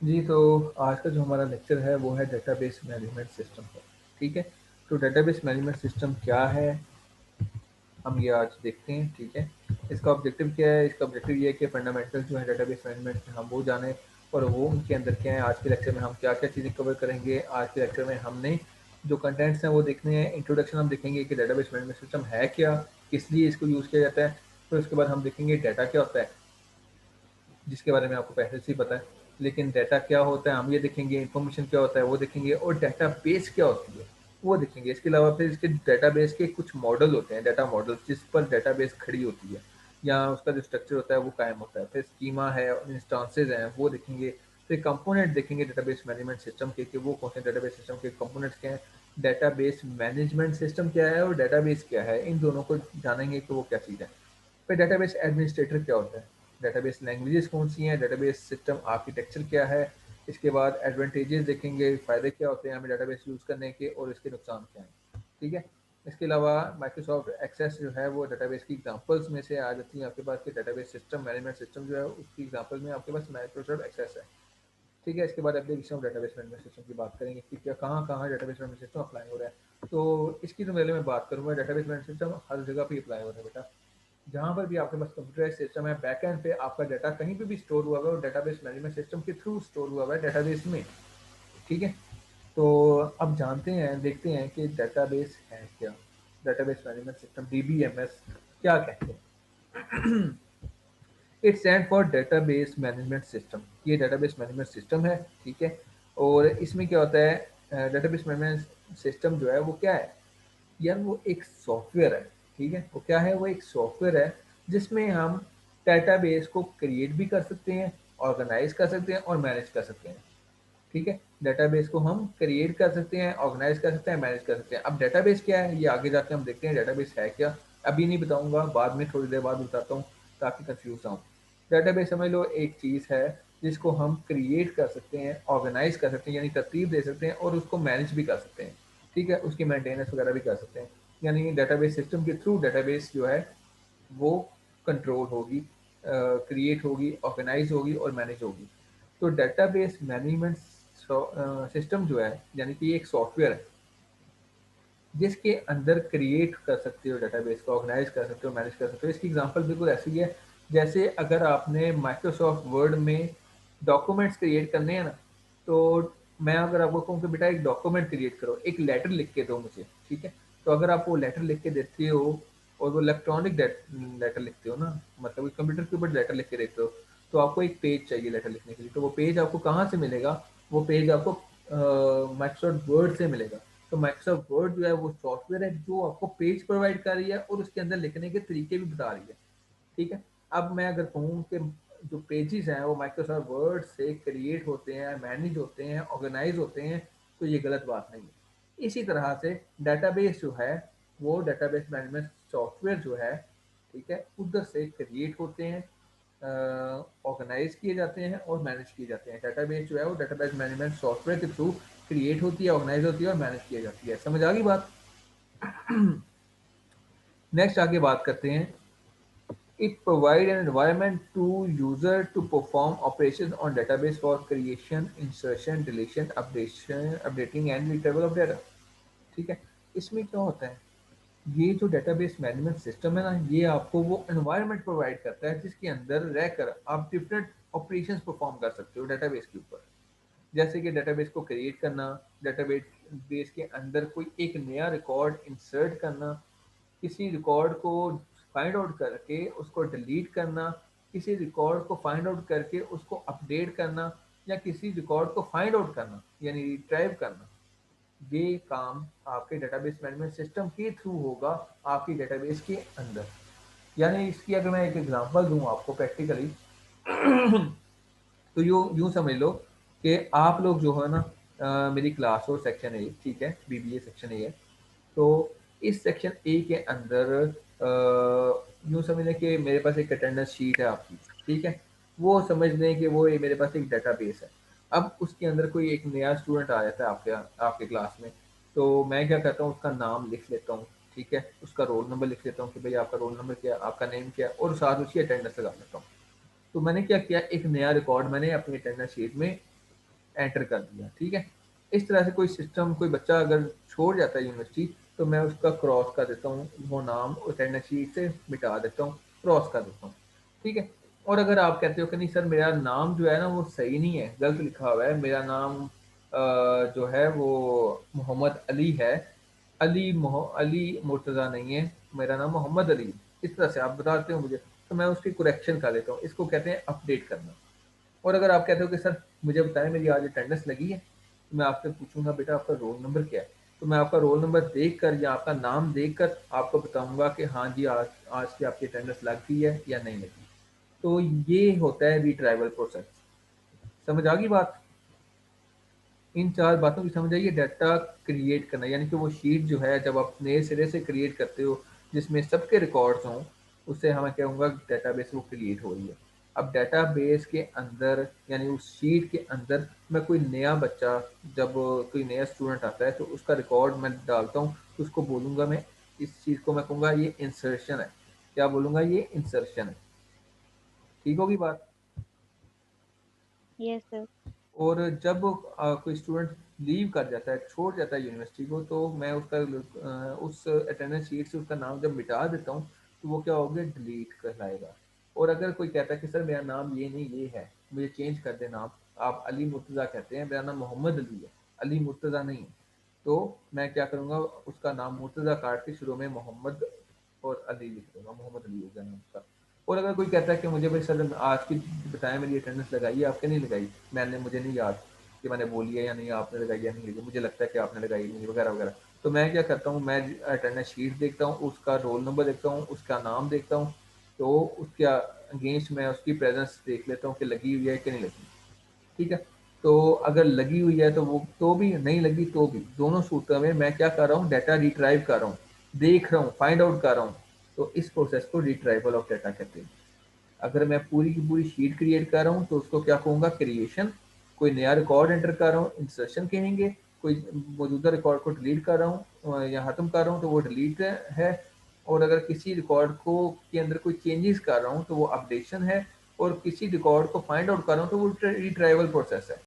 जी, तो आज का जो हमारा लेक्चर है वो है डेटाबेस मैनेजमेंट सिस्टम पर, ठीक है? तो डेटाबेस मैनेजमेंट सिस्टम क्या है, हम ये आज देखते हैं, ठीक है? इसका ऑब्जेक्टिव क्या है? इसका ऑब्जेक्टिव ये है कि फंडामेंटल जो है डेटाबेस मैनेजमेंट के हम वो जानें और वो उनके अंदर क्या है। आज के लेक्चर में हम क्या-क्या चीज़ें कवर करेंगे, आज के लेक्चर में हमने जो कंटेंट्स हैं वो देखने हैं। इंट्रोडक्शन हम देखेंगे कि डेटाबेस मैनेजमेंट सिस्टम है क्या, किस लिए इसको यूज़ किया जाता है। फिर उसके बाद हम देखेंगे डाटा क्या होता है, जिसके बारे में आपको पहले से ही पता है। लेकिन डाटा क्या होता है हम ये देखेंगे, इन्फॉर्मेशन क्या होता है वो देखेंगे और डेटाबेस क्या होती है वो देखेंगे। इसके अलावा फिर इसके डेटाबेस के कुछ मॉडल होते हैं, डाटा मॉडल जिस पर डेटाबेस खड़ी होती है या उसका जो स्ट्रक्चर होता है वो कायम होता है। फिर स्कीमा है, इंस्टांसेस हैं वो देखेंगे। फिर कंपोनेंट देखेंगे डेटाबेस मैनेजमेंट सिस्टम के कि वो कौन से डेटाबेस सिस्टम के कंपोनेंट्स क्या हैं, डेटाबेस मैनेजमेंट सिस्टम क्या है और डेटाबेस क्या है, इन दोनों को जानेंगे कि वो क्या चीज़ है। फिर डेटाबेस एडमिनिस्ट्रेटर क्या होता है, डेटाबेस लैंग्वेजेस कौन सी हैं, डेटाबेस सिस्टम आर्किटेक्चर क्या है। इसके बाद एडवांटेजेस देखेंगे, फ़ायदे क्या होते हैं हमें डेटाबेस यूज़ करने के और इसके नुकसान क्या हैं, ठीक है। इसके अलावा माइक्रोसॉफ्ट एक्सेस जो है वो डेटाबेस की एग्जांपल्स में से आ जाती है आपके पास कि डेटाबेस सिस्टम मैनेजमेंट सिस्टम जो है उसकी एग्जांपल में आपके पास माइक्रोसॉफ्ट एक्सेस है, ठीक है। इसके बाद application of database management system की बात करेंगे कि क्या कहाँ कहाँ डेटाबेस मैनेजमेंट सिस्टम अप्लाई हो रहा है। तो इसकी तो पहले मैं बात करूँगा, डेटाबेस मैनेजमेंट सिस्टम हर जगह पे अप्लाई हो रहा है बेटा। जहाँ पर भी आपके पास कंप्यूटराइज़्ड सिस्टम है, बैकएंड पे आपका डाटा कहीं पे भी स्टोर हुआ हुआ है और डेटाबेस मैनेजमेंट सिस्टम के थ्रू स्टोर हुआ हुआ है डेटाबेस में, ठीक है? तो अब जानते हैं, देखते हैं कि डेटाबेस है क्या? डेटाबेस मैनेजमेंट सिस्टम डीबीएमएस क्या कहते हैं? It stand for database management system. ये डेटाबेस मैनेजमेंट सिस्टम है, ठीक है? और इसमें क्या होता है, डेटाबेस मैनेजमेंट सिस्टम जो है वो क्या है? यार वो एक सॉफ्टवेयर है, ठीक है? वो क्या है? वो एक सॉफ्टवेयर है जिसमें हम डेटाबेस को क्रिएट भी कर सकते हैं, ऑर्गेनाइज कर सकते हैं और मैनेज कर सकते हैं, ठीक है? डेटाबेस को हम क्रिएट कर सकते हैं, ऑर्गेनाइज कर सकते हैं, मैनेज कर सकते हैं। अब डेटाबेस क्या है ये आगे जाके हम देखते हैं डेटाबेस है क्या। अभी नहीं बताऊंगा, बाद में थोड़ी देर बाद बताता हूँ ताकि कंफ्यूज ना हो। डेटाबेस समझ लो एक चीज़ है जिसको हम क्रिएट कर सकते हैं, ऑर्गेनाइज कर सकते हैं यानी तरतीब दे सकते हैं और उसको मैनेज भी कर सकते हैं, ठीक है? उसकी मेंटेनेंस वगैरह भी कर सकते हैं। यानी डेटाबेस सिस्टम के थ्रू डेटाबेस जो है वो कंट्रोल होगी, क्रिएट होगी, ऑर्गेनाइज होगी और मैनेज होगी। तो डेटाबेस मैनेजमेंट सिस्टम जो है यानी कि ये एक सॉफ्टवेयर है जिसके अंदर क्रिएट कर सकते हो डेटाबेस को, ऑर्गेनाइज कर सकते हो, मैनेज कर सकते हो। इसकी एग्जांपल बिल्कुल ऐसी है जैसे अगर आपने माइक्रोसॉफ्ट वर्ड में डॉक्यूमेंट्स क्रिएट करने हैं ना, तो मैं अगर आपको कहूँ कि बेटा एक डॉक्यूमेंट क्रिएट करो, एक लेटर लिख के दो मुझे, ठीक है? तो अगर आप वो लेटर लिख के देते हो और वो इलेक्ट्रॉनिक लेटर लिखते हो ना, मतलब कंप्यूटर के ऊपर लेटर लिख के देते हो, तो आपको एक पेज चाहिए लेटर लिखने के लिए। तो वो पेज आपको कहाँ से मिलेगा? वो पेज आपको माइक्रोसॉफ्ट वर्ड से मिलेगा। तो माइक्रोसॉफ्ट वर्ड जो है वो सॉफ्टवेयर है जो आपको पेज प्रोवाइड कर रही है और उसके अंदर लिखने के तरीके भी बता रही है, ठीक है? अब मैं अगर कहूँ कि जो पेजेस हैं वो माइक्रोसॉफ्ट वर्ड से क्रिएट होते हैं, मैनेज होते हैं, ऑर्गेनाइज होते हैं, तो ये गलत बात नहीं है। इसी तरह से डेटाबेस जो है वो डेटाबेस मैनेजमेंट सॉफ्टवेयर जो है, ठीक है, उधर से क्रिएट होते हैं, ऑर्गेनाइज किए जाते हैं और मैनेज किए जाते हैं। डेटाबेस जो है वो डेटाबेस मैनेजमेंट सॉफ्टवेयर के थ्रू क्रिएट होती है, ऑर्गेनाइज होती है और मैनेज की जाती है। समझ आ गई बात? नेक्स्ट आगे बात करते हैं। It provide an environment to user to perform operation on database for creation, insertion, deletion, updation, updating and retrieval of data, ठीक है? इसमें क्या होता है, ये जो डेटाबेस मैनेजमेंट सिस्टम है ना, ये आपको वो एनवायरनमेंट प्रोवाइड करता है जिसके अंदर रहकर आप डिफरेंट ऑपरेशंस परफॉर्म कर सकते हो डेटाबेस के ऊपर। जैसे कि डेटाबेस को क्रिएट करना, डेटाबेस बेस के अंदर कोई एक नया रिकॉर्ड इंसर्ट करना, किसी रिकॉर्ड को फाइंड आउट करके उसको डिलीट करना, किसी रिकॉर्ड को फाइंड आउट करके उसको अपडेट करना या किसी रिकॉर्ड को फाइंड आउट करना यानी रिट्राइव करना, ये काम आपके डेटाबेस मैनेजमेंट सिस्टम के थ्रू होगा आपकी डेटाबेस के अंदर। यानी इसकी अगर मैं एक एग्जांपल दूं आपको प्रैक्टिकली, तो यूँ यूँ समझ लो कि आप लोग जो है ना, मेरी क्लास हो सेक्शन ए, ठीक है, बीबीए सेक्शन ए है। तो इस सेक्शन ए के अंदर यूँ समझ लें कि मेरे पास एक अटेंडेंस शीट है आपकी, ठीक है? वो समझ लें कि वो मेरे पास एक डेटाबेस है। अब उसके अंदर कोई एक नया स्टूडेंट आ जाता है आपके क्लास में, तो मैं क्या करता हूँ उसका नाम लिख लेता हूँ, ठीक है? उसका रोल नंबर लिख लेता हूँ कि भाई आपका रोल नंबर क्या है, आपका नेम क्या है और साथ उसकी अटेंडेंस लगा लेता हूँ। तो मैंने क्या किया, एक नया रिकॉर्ड मैंने अपनी अटेंडेंस शीट में एंटर कर दिया, ठीक है। इस तरह से कोई सिस्टम, कोई बच्चा अगर छोड़ जाता है यूनिवर्सिटी, तो मैं उसका क्रॉस कर देता हूँ, वो नाम अटेंडेंस शीट से मिटा देता हूँ, क्रॉस कर देता हूँ, ठीक है। और अगर आप कहते हो कि नहीं सर मेरा नाम जो है ना वो सही नहीं है, गलत लिखा हुआ है, मेरा नाम जो है वो मोहम्मद अली है, अली मुर्तज़ा नहीं है, मेरा नाम मोहम्मद अली है, इस तरह से आप बताते हो मुझे, तो मैं उसकी करेक्शन कर लेता हूँ, इसको कहते हैं अपडेट करना। और अगर आप कहते हो कि सर मुझे बताएं मेरी आज अटेंडेंस लगी है, तो मैं आपसे पूछूंगा बेटा आपका रोल नंबर क्या है, तो मैं आपका रोल नंबर देख कर या आपका नाम देख कर आपको बताऊंगा कि हाँ जी आज की आपकी अटेंडेंस लग गई है या नहीं लगी। तो ये होता है रिट्राइवल प्रोसेस। समझ आ गई बात? इन चार बातों की समझ आइए। डाटा क्रिएट करना यानी कि वो शीट जो है जब आप नए सिरे से क्रिएट करते हो जिसमें सबके रिकॉर्ड्स हों, उससे हमें क्या होगा, डाटाबेस वो क्रिएट हो रही है। अब डाटाबेस के अंदर यानी उस शीट के अंदर मैं कोई नया बच्चा, जब कोई नया स्टूडेंट आता है तो उसका रिकॉर्ड मैं डालता हूँ, तो उसको बोलूँगा मैं, इस चीज़ को मैं कहूँगा ये इंसर्शन है। क्या बोलूँगा? ये इंसर्शन है। ठीक होगी बात? Yes sir. और जब कोई स्टूडेंट लीव कर जाता है, छोड़ जाता है यूनिवर्सिटी को, तो मैं उसका उस अटेंडेंस शीट से उसका नाम जब मिटा देता हूँ, तो वो क्या हो गया, डिलीट कहलाएगा। और अगर कोई कहता है कि सर मेरा नाम ये नहीं ये है, मुझे चेंज कर दे नाम, आप अली मुर्तज़ा कहते हैं, मेरा नाम मोहम्मद अली है, अली मुर्तज़ा नहीं है, तो मैं क्या करूँगा, उसका नाम मुर्तज़ा काट के शुरू में मोहम्मद और अली लिख दूंगा, मोहम्मद अली हो गया नाम उसका। और अगर कोई कहता है कि मुझे भाई सर आज की बताया मेरी अटेंडेंस लगाई है आपने नहीं लगाई, मैंने मुझे नहीं याद कि मैंने बोली है या नहीं, आपने लगाई या नहीं लगाई, मुझे लगता है कि आपने लगाई नहीं वगैरह वगैरह, तो मैं क्या करता हूँ, मैं अटेंडेंस शीट देखता हूँ, उसका रोल नंबर देखता हूँ, उसका नाम देखता हूँ, तो उसके अगेंस्ट मैं उसकी प्रेजेंस देख लेता हूँ कि लगी हुई है कि नहीं लगी, ठीक है। तो अगर लगी हुई है तो वो तो भी, नहीं लगी तो भी, दोनों सूत्रों में मैं क्या कर रहा हूँ, डाटा रिट्राइव कर रहा हूँ, देख रहा हूँ, फाइंड आउट कर रहा हूँ। तो इस प्रोसेस को रिट्राइवल ऑफ डाटा कहते हैं। अगर मैं पूरी की पूरी शीट क्रिएट कर रहा हूँ तो उसको क्या कहूँगा, क्रिएशन। कोई नया रिकॉर्ड एंटर कर रहा हूँ, इंसर्शन कहेंगे। कोई मौजूदा रिकॉर्ड को डिलीट कर रहा हूँ या खत्म कर रहा हूँ तो वो डिलीट है। और अगर किसी रिकॉर्ड को के अंदर कोई चेंजेस कर रहा हूँ तो वो अपडेशन है। और किसी रिकॉर्ड को फाइंड आउट कर रहा हूँ तो वो रिट्राइवल प्रोसेस है।